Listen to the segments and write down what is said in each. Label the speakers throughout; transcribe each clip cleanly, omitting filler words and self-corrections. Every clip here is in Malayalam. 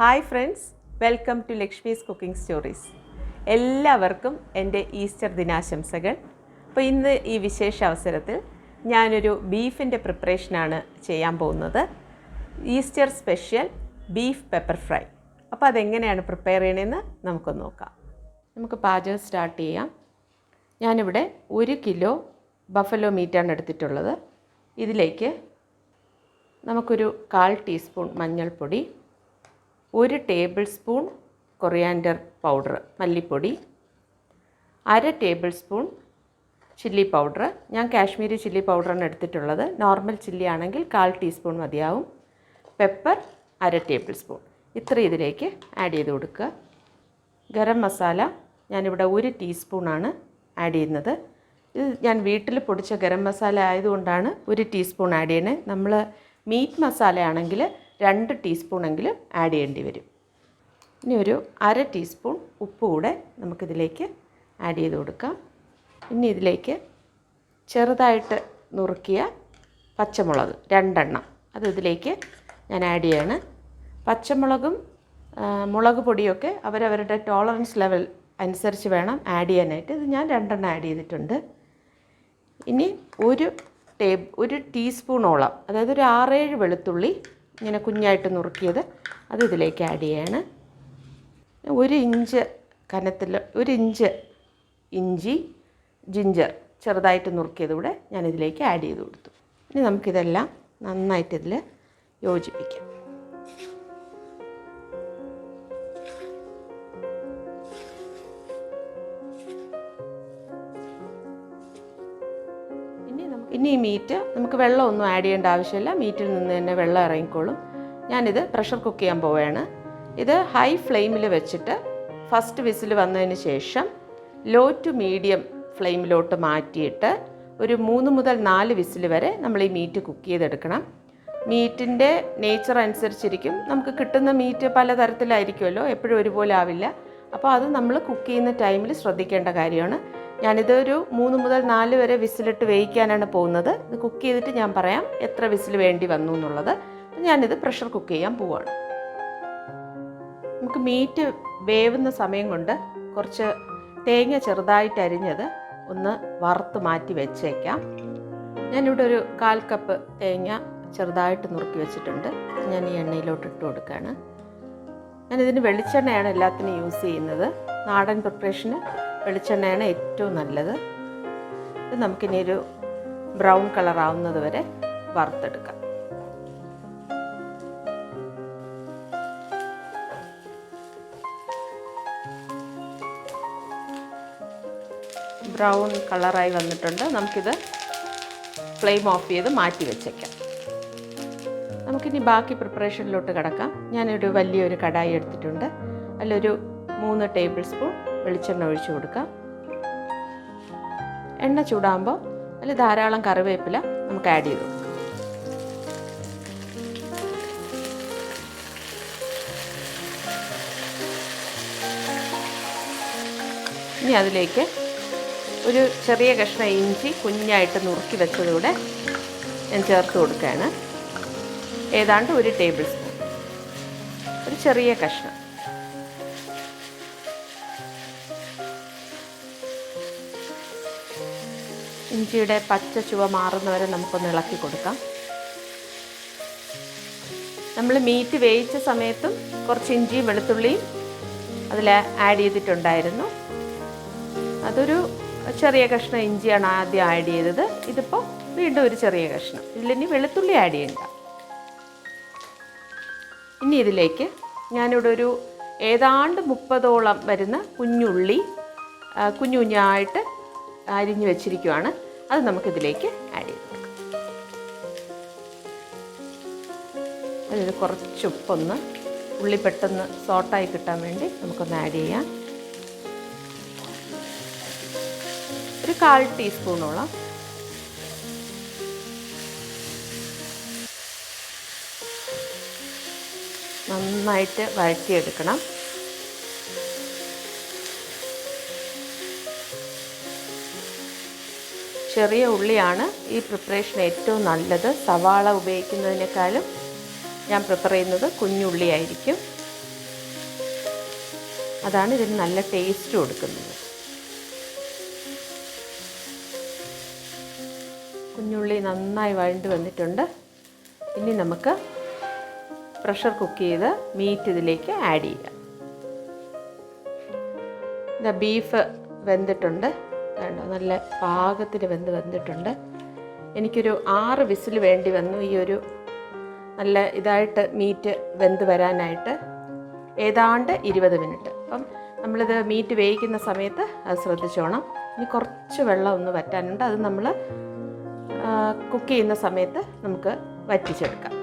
Speaker 1: Hi friends, welcome to Lakshmi's cooking stories. എല്ലാവർക്കും എൻ്റെ ഈസ്റ്റർ ദിനാശംസകൾ. അപ്പോൾ ഇന്ന് ഈ വിശേഷ അവസരത്തിൽ ഞാനൊരു ബീഫിൻ്റെ പ്രിപ്പറേഷനാണ് ചെയ്യാൻ പോകുന്നത്. Easter special beef pepper fry. അപ്പോൾ അതെങ്ങനെയാണ് പ്രിപ്പയർ ചെയ്യണമെന്ന് നമുക്കൊന്ന് നോക്കാം. നമുക്ക് പാചകം സ്റ്റാർട്ട് ചെയ്യാം. ഞാനിവിടെ 1 കിലോ ബഫലോ മീറ്റാണ് എടുത്തിട്ടുള്ളത്. ഇതിലേക്ക് നമുക്കൊരു 1/4 ടീസ്പൂൺ മഞ്ഞൾപ്പൊടി, 1 ടേബിൾ സ്പൂൺ കൊറിയാൻഡർ പൗഡർ മല്ലിപ്പൊടി, 1/2 ടേബിൾ സ്പൂൺ ചില്ലി പൗഡർ. ഞാൻ കാശ്മീരി ചില്ലി പൗഡറാണ് എടുത്തിട്ടുള്ളത്. നോർമൽ ചില്ലി ആണെങ്കിൽ 1/4 ടീസ്പൂൺ മതിയാവും. Pepper 1/2 table spoon. ഇത്ര ഇതിലേക്ക് ആഡ് ചെയ്ത് കൊടുക്കുക. ഗരം മസാല ഞാനിവിടെ 1 ടീസ്പൂണാണ് ആഡ് ചെയ്യുന്നത്. ഇത് ഞാൻ വീട്ടിൽ പൊടിച്ച ഗരം മസാല ആയതുകൊണ്ടാണ് 1 ടീസ്പൂൺ ആഡ് ചെയ്യണത്. നമ്മൾ മീറ്റ് മസാല ആണെങ്കിൽ 2 ടീസ്പൂണെങ്കിലും ആഡ് ചെയ്യേണ്ടി വരും. ഇനി ഒരു 1/2 ടീസ്പൂൺ ഉപ്പ് കൂടെ നമുക്കിതിലേക്ക് ആഡ് ചെയ്ത് കൊടുക്കാം. ഇനി ഇതിലേക്ക് ചെറുതായിട്ട് നുറുക്കിയ പച്ചമുളക് 2 എണ്ണം അത് ഇതിലേക്ക് ഞാൻ ആഡ് ചെയ്യാണ്. പച്ചമുളകും മുളക് പൊടിയൊക്കെ അവരവരുടെ ടോളറൻസ് ലെവൽ അനുസരിച്ച് വേണം ആഡ് ചെയ്യാനായിട്ട്. ഇത് ഞാൻ 2 എണ്ണം ആഡ് ചെയ്തിട്ടുണ്ട്. ഇനി ഒരു ടീസ്പൂണോളം, അതായത് ഒരു 6-7 വെളുത്തുള്ളി ഇങ്ങനെ കുഞ്ഞായിട്ട് നുറുക്കിയത് അത് ഇതിലേക്ക് ആഡ് ചെയ്യാണ്. 1 ഇഞ്ച് കനത്തിൽ 1 ഇഞ്ച് ഇഞ്ചി ജിഞ്ചർ ചെറുതായിട്ട് നുറുക്കിയത് കൂടെ ഞാനിതിലേക്ക് ആഡ് ചെയ്ത് കൊടുത്തു. ഇനി നമുക്കിതെല്ലാം നന്നായിട്ടിതിൽ യോജിപ്പിക്കാം. ഇനി ഈ മീറ്റ് നമുക്ക് വെള്ളമൊന്നും ആഡ് ചെയ്യേണ്ട ആവശ്യമില്ല. മീറ്റിൽ നിന്ന് തന്നെ വെള്ളം ഇറങ്ങിക്കോളും. ഞാനിത് പ്രഷർ കുക്ക് ചെയ്യാൻ പോവുകയാണ്. ഇത് ഹൈ ഫ്ലെയിമിൽ വെച്ചിട്ട് ഫസ്റ്റ് വിസിൽ വന്നതിന് ശേഷം ലോ ടു മീഡിയം ഫ്ലെയിമിലോട്ട് മാറ്റിയിട്ട് ഒരു 3 മുതൽ 4 വിസിൽ വരെ നമ്മൾ ഈ മീറ്റ് കുക്ക് ചെയ്തെടുക്കണം. മീറ്റിൻ്റെ നേച്ചർ അനുസരിച്ചിരിക്കും. നമുക്ക് കിട്ടുന്ന മീറ്റ് പലതരത്തിലായിരിക്കുമല്ലോ, എപ്പോഴും ഒരുപോലെ ആവില്ല. അപ്പോൾ അത് നമ്മൾ കുക്ക് ചെയ്യുന്ന ടൈമിൽ ശ്രദ്ധിക്കേണ്ട കാര്യമാണ്. ഞാനിത് ഒരു 3 മുതൽ 4 വരെ വിസിലിട്ട് വേവിക്കാനാണ് പോകുന്നത്. ഇത് കുക്ക് ചെയ്തിട്ട് ഞാൻ പറയാം എത്ര വിസിൽ വേണ്ടി വന്നു എന്നുള്ളത്. ഞാനിത് പ്രഷർ കുക്ക് ചെയ്യാൻ പോവുകയാണ്. നമുക്ക് മീറ്റ് വേവുന്ന സമയം കൊണ്ട് കുറച്ച് തേങ്ങ ചെറുതായിട്ട് അരിഞ്ഞത് ഒന്ന് വറുത്ത് മാറ്റി വെച്ചേക്കാം. ഞാനിവിടെ ഒരു 1/4 കപ്പ് തേങ്ങ ചെറുതായിട്ട് നുറുക്കി വെച്ചിട്ടുണ്ട്. ഞാൻ ഈ എണ്ണയിലോട്ട് ഇട്ട് കൊടുക്കുകയാണ്. ഞാനിതിന് വെളിച്ചെണ്ണയാണ് എല്ലാത്തിനും യൂസ് ചെയ്യുന്നത്. നാടൻ പ്രിപ്പറേഷന് വെളിച്ചെണ്ണയാണ് ഏറ്റവും നല്ലത്. ഇത് നമുക്കിനി ഒരു ബ്രൗൺ കളർ ആവുന്നത് വരെ വറുത്തെടുക്കാം. ബ്രൗൺ കളറായി വന്നിട്ടുണ്ട്. നമുക്കിത് ഫ്ലെയിം ഓഫ് ചെയ്ത് മാറ്റി വെച്ചേക്കാം. നമുക്കിനി ബാക്കി പ്രിപ്പറേഷനിലോട്ട് കിടക്കാം. ഞാനൊരു വലിയൊരു കടായി എടുത്തിട്ടുണ്ട്. അതിലൊരു 3 ടേബിൾ സ്പൂൺ വെളിച്ചെണ്ണ ഒഴിച്ചു കൊടുക്കാം. എണ്ണ ചൂടാകുമ്പോൾ അതിൽ ധാരാളം കറിവേപ്പില നമുക്ക് ആഡ് ചെയ്ത് കൊടുക്കാം. ഇനി അതിലേക്ക് ഒരു ചെറിയ കഷ്ണം ഇഞ്ചി കുഞ്ഞായിട്ട് നുറുക്കി വെച്ചതുകൂടെ ഞാൻ ചേർത്ത് കൊടുക്കുകയാണ്. ഏതാണ്ട് 1 ടേബിൾ സ്പൂൺ, ഒരു ചെറിയ കഷ്ണം. ഇഞ്ചിയുടെ പച്ച ചുവ മാറുന്നവരെ നമുക്കൊന്ന് ഇളക്കി കൊടുക്കാം. നമ്മൾ മീറ്റ് വേവിച്ച സമയത്തും കുറച്ച് ഇഞ്ചിയും വെളുത്തുള്ളിയും അതിൽ ആഡ് ചെയ്തിട്ടുണ്ടായിരുന്നു. അതൊരു ചെറിയ കഷ്ണം ഇഞ്ചിയാണ് ആദ്യം ആഡ് ചെയ്തത്. ഇതിപ്പോൾ വീണ്ടും ഒരു ചെറിയ കഷ്ണം. ഇതിലിനി വെളുത്തുള്ളി ആഡ് ചെയ്യണ്ട. ഇനി ഇതിലേക്ക് ഞാനിവിടെ ഒരു ഏതാണ്ട് 30ഓളം വരുന്ന കുഞ്ഞുള്ളി കുഞ്ഞു കുഞ്ഞായിട്ട് അരിഞ്ഞു വെച്ചിരിക്കുവാണ്. അത് നമുക്കിതിലേക്ക് ആഡ് ചെയ്ത് കൊടുക്കാം. അതിൽ കുറച്ച് ഉപ്പൊന്ന് ഉള്ളി പെട്ടെന്ന് സോട്ടായി കിട്ടാൻ വേണ്ടി നമുക്കൊന്ന് ആഡ് ചെയ്യാം. ഒരു 1/4 ടീസ്പൂണോളം. നന്നായിട്ട് വഴറ്റിയെടുക്കണം. ചെറിയ ഉള്ളിയാണ് ഈ പ്രിപ്പറേഷൻ ഏറ്റവും നല്ലത്. സവാള ഉപയോഗിക്കുന്നതിനേക്കാളും ഞാൻ പ്രിഫർ ചെയ്യുന്നത് കുഞ്ഞുള്ളി ആയിരിക്കും. അതാണ് ഇതിന് നല്ല ടേസ്റ്റ് കൊടുക്കുന്നത്. കുഞ്ഞുള്ളി നന്നായി വഴണ്ട് വന്നിട്ടുണ്ട്. ഇനി നമുക്ക് പ്രഷർ കുക്ക് ചെയ്ത് മീറ്റ് ഇതിലേക്ക് ആഡ് ചെയ്യാം. ഇതാ ബീഫ് വെന്തിട്ടുണ്ട്, വേണ്ട നല്ല പാകത്തിന് വെന്തിട്ടുണ്ട്. എനിക്കൊരു 6 വിസിൽ വേണ്ടി വന്നു ഈ ഒരു നല്ല ഇതായിട്ട് മീറ്റ് വെന്ത് വരാനായിട്ട്, ഏതാണ്ട് 20 മിനിറ്റ്. അപ്പം നമ്മളിത് മീറ്റ് വേവിക്കുന്ന സമയത്ത് അത് ശ്രദ്ധിച്ചോണം. ഇനി കുറച്ച് വെള്ളം ഒന്ന് വറ്റാനുണ്ട്, അത് നമ്മൾ കുക്ക് ചെയ്യുന്ന സമയത്ത് നമുക്ക് വറ്റിച്ചെടുക്കാം.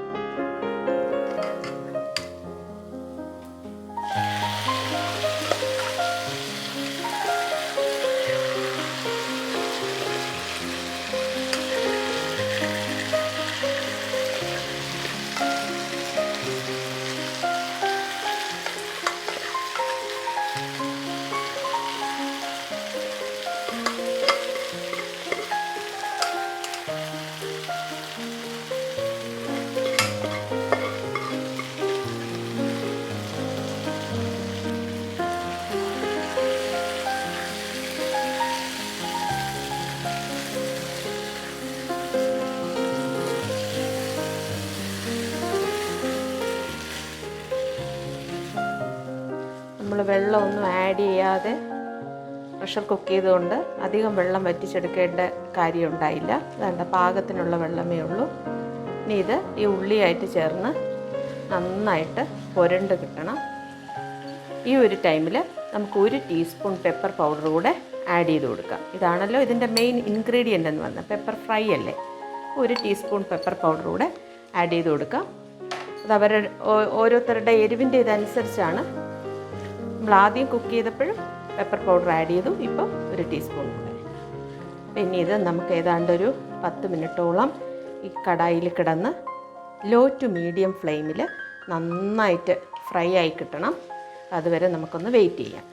Speaker 1: നമ്മൾ വെള്ളമൊന്നും ആഡ് ചെയ്യാതെ പ്രഷർ കുക്ക് ചെയ്തുകൊണ്ട് അധികം വെള്ളം വറ്റിച്ചെടുക്കേണ്ട കാര്യം ഉണ്ടായില്ല. വേണ്ട പാകത്തിനുള്ള വെള്ളമേ ഉള്ളൂ. ഇനി ഇത് ഈ ഉള്ളിയായിട്ട് ചേർന്ന് നന്നായിട്ട് പുരണ്ട് കിട്ടണം. ഈ ഒരു ടൈമിൽ നമുക്ക് 1 ടീസ്പൂൺ പെപ്പർ പൗഡർ കൂടെ ആഡ് ചെയ്ത് കൊടുക്കാം. ഇതാണല്ലോ ഇതിൻ്റെ മെയിൻ ഇൻഗ്രീഡിയൻ്റ് എന്ന് പറഞ്ഞാൽ പെപ്പർ ഫ്രൈ അല്ലേ. 1 ടീസ്പൂൺ പെപ്പർ പൗഡർ കൂടെ ആഡ് ചെയ്ത് കൊടുക്കാം. അത് അവരുടെ ഓരോരുത്തരുടെ എരിവിൻ്റെ ഇതനുസരിച്ചാണ്. നമ്മൾ ആദ്യം കുക്ക് ചെയ്തപ്പോഴും പെപ്പർ പൗഡർ ആഡ് ചെയ്തു, ഇപ്പം 1 ടീസ്പൂൺ കൂടെ. പിന്നെ ഇത് നമുക്ക് ഏതാണ്ടൊരു 10 മിനിറ്റോളം ഈ കടായിൽ കിടന്ന് ലോ ടു മീഡിയം ഫ്ലെയിമിൽ നന്നായിട്ട് ഫ്രൈ ആയി കിട്ടണം. അതുവരെ നമുക്കൊന്ന് വെയിറ്റ് ചെയ്യാം.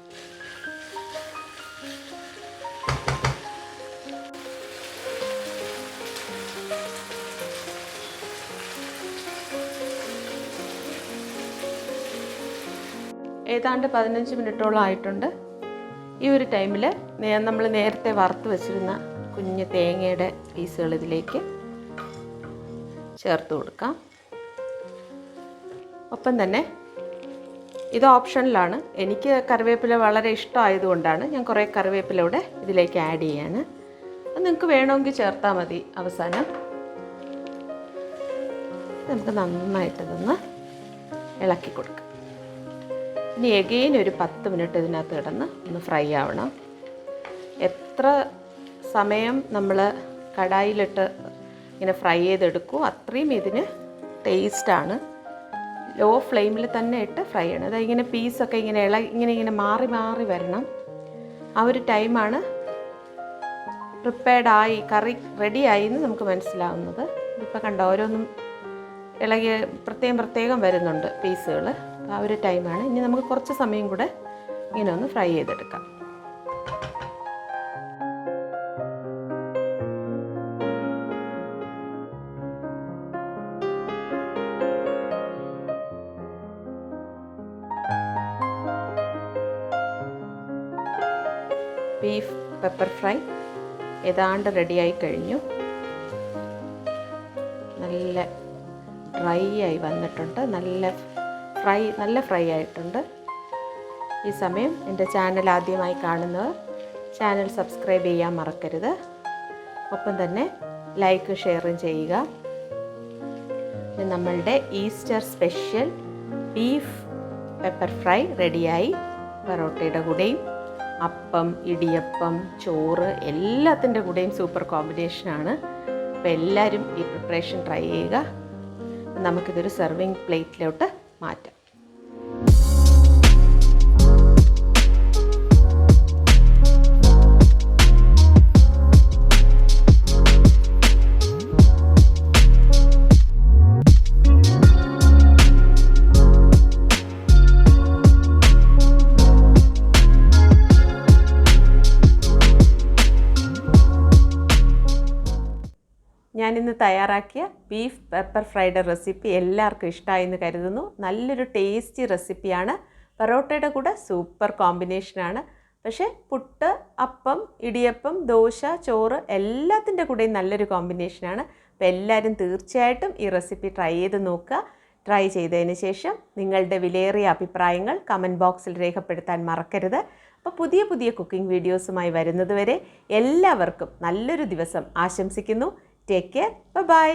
Speaker 1: ഏതാണ്ട് 15 മിനിറ്റോളം ആയിട്ടുണ്ട്. ഈ ഒരു ടൈമിൽ നമ്മൾ നേരത്തെ വറുത്ത് വെച്ചിരുന്ന കുഞ്ഞ് തേങ്ങയുടെ പീസുകൾ ഇതിലേക്ക് ചേർത്ത് കൊടുക്കാം. ഒപ്പം തന്നെ ഇത് ഓപ്ഷനിലാണ്. എനിക്ക് കറിവേപ്പില വളരെ ഇഷ്ടമായതുകൊണ്ടാണ് ഞാൻ കുറേ കറിവേപ്പില കൂടെ ഇതിലേക്ക് ആഡ് ചെയ്യാണ്. അത് നിങ്ങൾക്ക് വേണമെങ്കിൽ ചേർത്താൽ മതി. അവസാനം നമുക്ക് നന്നായിട്ടിതൊന്ന് ഇളക്കി കൊടുക്കാം. ഇനി എഗെയിൻ ഒരു 10 മിനിറ്റ് ഇതിനകത്ത് കിടന്ന് ഒന്ന് ഫ്രൈ ആവണം. എത്ര സമയം നമ്മൾ കടായിലിട്ട് ഇങ്ങനെ ഫ്രൈ ചെയ്തെടുക്കും അത്രയും ഇതിന് ടേസ്റ്റാണ്. ലോ ഫ്ലെയിമിൽ തന്നെ ഇട്ട് ഫ്രൈ ചെയ്യണം. അതായത് ഇങ്ങനെ പീസൊക്കെ ഇങ്ങനെ മാറി മാറി വരണം. ആ ഒരു ടൈമാണ് പ്രിപ്പയർഡായി, കറി റെഡിയായി എന്ന് നമുക്ക് മനസ്സിലാവുന്നത്. ഇതിപ്പോൾ കണ്ടോ ഓരോന്നും ഇളകി പ്രത്യേകം വരുന്നുണ്ട് പീസുകൾ. ആ ഒരു ടൈമാണ്. ഇനി നമുക്ക് കുറച്ച് സമയം കൂടെ ഇങ്ങനെ ഒന്ന് ഫ്രൈ ചെയ്തെടുക്കാം. ബീഫ് പെപ്പർ ഫ്രൈ ഏതാണ്ട് റെഡിയായി കഴിഞ്ഞു. നല്ല ഡ്രൈ ആയി വന്നിട്ടുണ്ട്. നല്ല ഫ്രൈ ആയിട്ടുണ്ട്. ഈ സമയം എൻ്റെ ചാനൽ ആദ്യമായി കാണുന്നവർ ചാനൽ സബ്സ്ക്രൈബ് ചെയ്യാൻ മറക്കരുത്. ഒപ്പം തന്നെ ലൈക്ക് ഷെയറും ചെയ്യുക. നമ്മളുടെ Easter special beef pepper fry റെഡിയായി. പൊറോട്ടയുടെ കൂടെയും അപ്പം, ഇടിയപ്പം, ചോറ് എല്ലാത്തിൻ്റെ കൂടെയും സൂപ്പർ കോമ്പിനേഷനാണ്. അപ്പോൾ എല്ലാവരും ഈ പ്രിപ്പറേഷൻ ട്രൈ ചെയ്യുക. നമുക്കിതൊരു സെർവിങ് പ്ലേറ്റിലോട്ട് മാറ്റാം. ഞാനിന്ന് തയ്യാറാക്കിയ ബീഫ് പെപ്പർ ഫ്രൈഡ് റെസിപ്പി എല്ലാവർക്കും ഇഷ്ടമായെന്ന് കരുതുന്നു. നല്ലൊരു ടേസ്റ്റി റെസിപ്പിയാണ്. പൊറോട്ടയുടെ കൂടെ സൂപ്പർ കോമ്പിനേഷനാണ്. പക്ഷേ പുട്ട്, അപ്പം, ഇടിയപ്പം, ദോശ, ചോറ് എല്ലാത്തിൻ്റെ കൂടെയും നല്ലൊരു കോമ്പിനേഷനാണ്. അപ്പോൾ എല്ലാവരും തീർച്ചയായിട്ടും ഈ റെസിപ്പി ട്രൈ ചെയ്ത് നോക്കുക. ട്രൈ ചെയ്തതിന് ശേഷം നിങ്ങളുടെ വിലയേറിയ അഭിപ്രായങ്ങൾ കമൻറ്റ് ബോക്സിൽ രേഖപ്പെടുത്താൻ മറക്കരുത്. അപ്പോൾ പുതിയ പുതിയ കുക്കിംഗ് വീഡിയോസുമായി വരുന്നതുവരെ എല്ലാവർക്കും നല്ലൊരു ദിവസം ആശംസിക്കുന്നു. Take care. ബൈ.